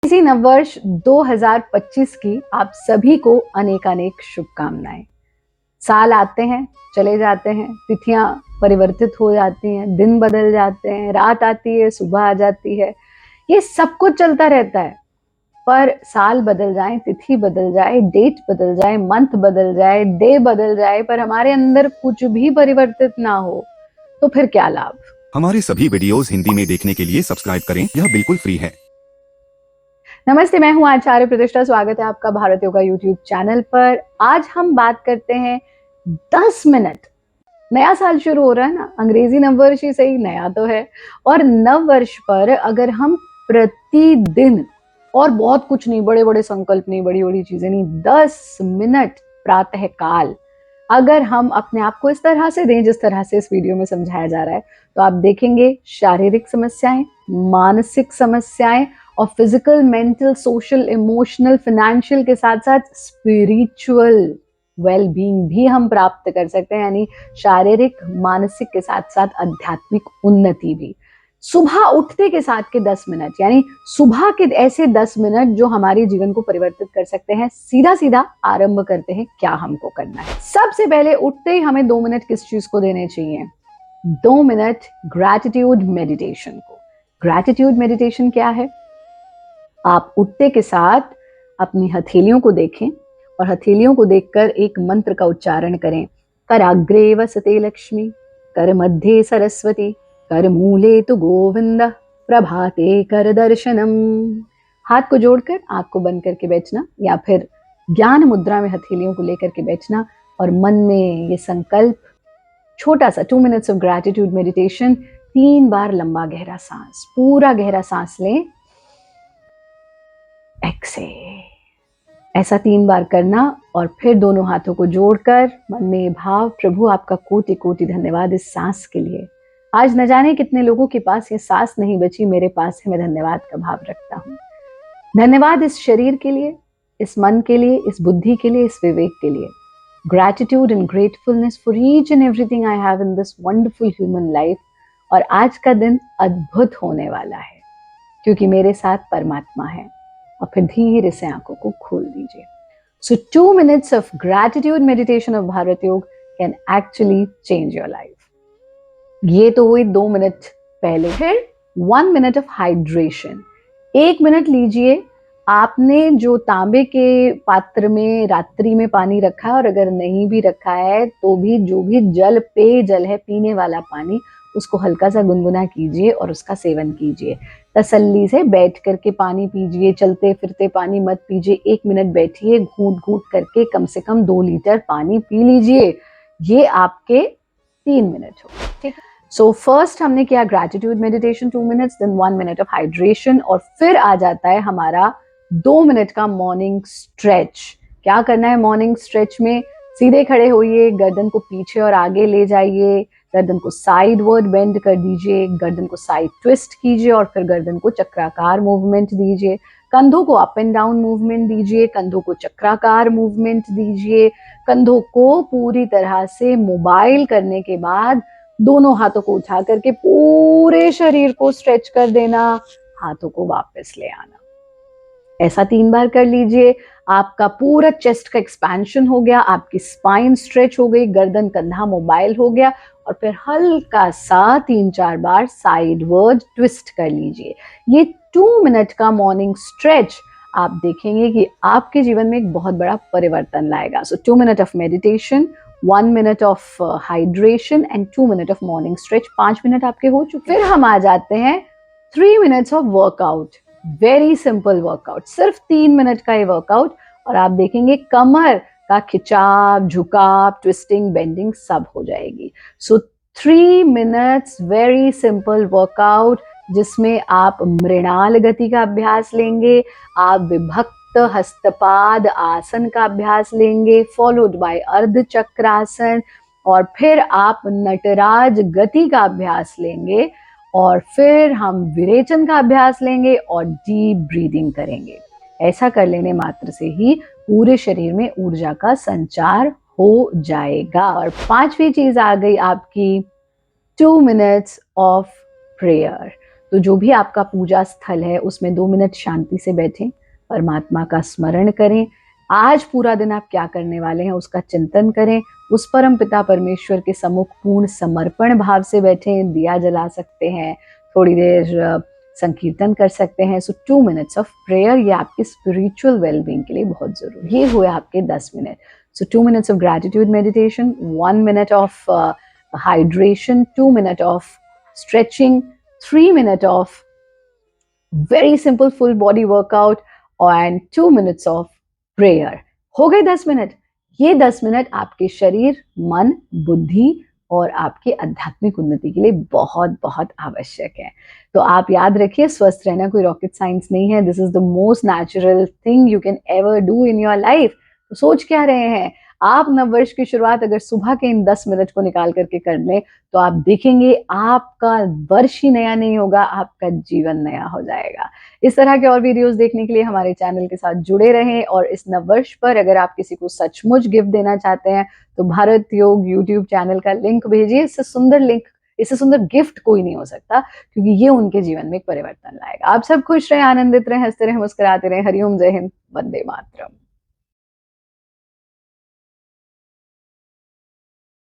इसी नववर्ष 2025 की आप सभी को अनेकानेक शुभकामनाएं। साल आते हैं, चले जाते हैं, तिथियां परिवर्तित हो जाती हैं, दिन बदल जाते हैं, रात आती है, सुबह आ जाती है, ये सब कुछ चलता रहता है। पर साल बदल जाए, तिथि बदल जाए, डेट बदल जाए, मंथ बदल जाए, डे बदल जाए, पर हमारे अंदर कुछ भी परिवर्तित ना हो तो फिर क्या लाभ। हमारे सभी वीडियोस हिंदी में देखने के लिए सब्सक्राइब करें, यह बिल्कुल फ्री है। नमस्ते, मैं हूं आचार्य प्रतिष्ठा। स्वागत है आपका भारत योगा यूट्यूब चैनल पर। आज हम बात करते हैं 10 मिनट। नया साल शुरू हो रहा है ना, अंग्रेजी नववर्ष ही सही, नया तो है। और नववर्ष पर अगर हम प्रतिदिन, और बहुत कुछ नहीं, बड़े बड़े संकल्प नहीं, बड़ी बड़ी चीजें नहीं, 10 मिनट प्रातः काल अगर हम अपने आप को इस तरह से दें जिस तरह से इस वीडियो में समझाया जा रहा है, तो आप देखेंगे शारीरिक समस्याएं, मानसिक समस्याएं और physical, mental, social, emotional, financial के साथ साथ स्पिरिचुअल वेल बीइंग भी हम प्राप्त कर सकते हैं। यानी शारीरिक, मानसिक के साथ साथ आध्यात्मिक उन्नति भी। सुबह उठते के साथ के 10 मिनट, यानी सुबह के ऐसे 10 मिनट जो हमारे जीवन को परिवर्तित कर सकते हैं। सीधा सीधा आरंभ करते हैं, क्या हमको करना है। सबसे पहले उठते ही हमें 2 मिनट किस चीज को देने चाहिए? 2 मिनट ग्रैटिट्यूड मेडिटेशन को। ग्रैटिट्यूड मेडिटेशन क्या है? आप उठते के साथ अपनी हथेलियों को देखें और हथेलियों को देखकर एक मंत्र का उच्चारण करें। कराग्रे वसते लक्ष्मी, कर मध्य सरस्वती, कर मूले तु गोविंद, प्रभाते कर दर्शनम। हाथ को जोड़कर आंख को बंद करके बैठना, या फिर ज्ञान मुद्रा में हथेलियों को लेकर के बैठना और मन में ये संकल्प, छोटा सा 2 मिनट्स ऑफ ग्रैटिट्यूड मेडिटेशन। 3 बार लंबा गहरा सांस, पूरा गहरा सांस लें, एक्सेल। ऐसा 3 बार करना और फिर दोनों हाथों को जोड़कर मन में भाव, प्रभु आपका कोटि कोटि धन्यवाद इस सांस के लिए। आज न जाने कितने लोगों के पास ये सांस नहीं बची, मेरे पास है, मैं धन्यवाद का भाव रखता हूँ। धन्यवाद इस शरीर के लिए, इस मन के लिए, इस बुद्धि के लिए, इस विवेक के लिए। Gratitude and gratefulness for each and everything I have in this wonderful human life. और आज का दिन अद्भुत होने वाला है क्योंकि मेरे साथ परमात्मा है। और फिर धीरे से आंखों को खोल दीजिए। So 2 minutes of gratitude meditation of Bharat Yog can actually change your life. ये तो हुई 2 मिनट पहले। फिर 1 मिनट ऑफ हाइड्रेशन। 1 मिनट लीजिए। आपने जो तांबे के पात्र में रात्रि में पानी रखा है, और अगर नहीं भी रखा है तो भी जो भी जल, पेय जल है, पीने वाला पानी, उसको हल्का सा गुनगुना कीजिए और उसका सेवन कीजिए। तसल्ली से बैठ करके पानी पीजिए, चलते फिरते पानी मत पीजिए। 1 मिनट बैठिए, घूंट घूंट करके कम से कम 2 लीटर पानी पी लीजिए। ये आपके 3 मिनट हो, ठीक है। सो फर्स्ट हमने किया gratitude meditation 2 minutes, then 1 minute of hydration, और फिर आ जाता है हमारा 2 मिनट का मॉर्निंग स्ट्रेच। क्या करना है मॉर्निंग स्ट्रेच में? सीधे खड़े होइए, गर्दन को पीछे और आगे ले जाइए, गर्दन को साइड वर्ड बेंड कर दीजिए, गर्दन को साइड ट्विस्ट कीजिए और फिर गर्दन को चक्राकार मूवमेंट दीजिए। कंधों को अप एंड डाउन मूवमेंट दीजिए, कंधों को चक्राकार मूवमेंट दीजिए। कंधों को पूरी तरह से मोबाइल करने के बाद दोनों हाथों को उठा करके पूरे शरीर को स्ट्रेच कर देना, हाथों को वापस ले आना। ऐसा 3 बार कर लीजिए। आपका पूरा चेस्ट का एक्सपेंशन हो गया, आपकी स्पाइन स्ट्रेच हो गई, गर्दन कंधा मोबाइल हो गया। और फिर हल्का सा 3-4 बार साइड वर्ड ट्विस्ट कर लीजिए। ये 2 मिनट का मॉर्निंग स्ट्रेच आप देखेंगे कि आपके जीवन में एक बहुत बड़ा परिवर्तन लाएगा। सो 2 minute of meditation, 1 minute of hydration and 2 minute of morning stretch. 5 minute आपके हो चुके। फिर हम आ जाते हैं 3 minutes of workout. Very simple workout, सिर्फ 3 मिनट का ये वर्कआउट, और आप देखेंगे कमर का खिंचाव, झुकाव, ट्विस्टिंग, बेंडिंग सब हो जाएगी। सो 3 मिनट्स वेरी सिंपल वर्कआउट, जिसमें आप मृणाल गति का अभ्यास लेंगे, आप विभक्त हस्तपाद आसन का अभ्यास लेंगे, फॉलोड बाय अर्ध चक्रासन, और फिर आप नटराज गति का अभ्यास लेंगे, और फिर हम विरेचन का अभ्यास लेंगे और डीप ब्रीदिंग करेंगे। ऐसा कर लेने मात्र से ही पूरे शरीर में ऊर्जा का संचार हो जाएगा। और 5वीं चीज आ गई आपकी 2 मिनट्स ऑफ प्रेयर। तो जो भी आपका पूजा स्थल है उसमें 2 मिनट शांति से बैठें, परमात्मा का स्मरण करें। आज पूरा दिन आप क्या करने वाले हैं उसका चिंतन करें, उस परम पिता परमेश्वर के सम्मुख पूर्ण समर्पण भाव से बैठें, दिया जला सकते हैं, थोड़ी देर संकीर्तन कर सकते हैं। सो 2 मिनट्स ऑफ प्रेयर ये आपके स्पिरिचुअल वेलबींग के लिए बहुत जरूरी। ये हुए आपके 10 minute. So 2 minutes of gratitude meditation, 1 minute of hydration, 2 minutes of stretching, 3 minutes of very simple full body workout and 2 minutes of prayer। हो गए 10 मिनट। ये 10 मिनट आपके शरीर, मन, बुद्धि और आपके आध्यात्मिक उन्नति के लिए बहुत बहुत आवश्यक है। तो आप याद रखिए, स्वस्थ रहना कोई रॉकेट साइंस नहीं है। This is the most natural thing you can ever do in your life. तो सोच क्या रहे हैं आप? नववर्ष की शुरुआत अगर सुबह के इन 10 मिनट को निकाल करके कर लें तो आप देखेंगे आपका वर्ष ही नया नहीं होगा, आपका जीवन नया हो जाएगा। इस तरह के और वीडियोस देखने के लिए हमारे चैनल के साथ जुड़े रहें। और इस नववर्ष पर अगर आप किसी को सचमुच गिफ्ट देना चाहते हैं तो भारत योग यूट्यूब चैनल का लिंक भेजिए। इससे सुंदर गिफ्ट कोई नहीं हो सकता, क्योंकि ये उनके जीवन में एक परिवर्तन लाएगा। आप सब खुश रहें, आनंदित रहें, हंसते रहें, मुस्कुराते रहें। हरिओम, जय हिंद, वंदे मातरम।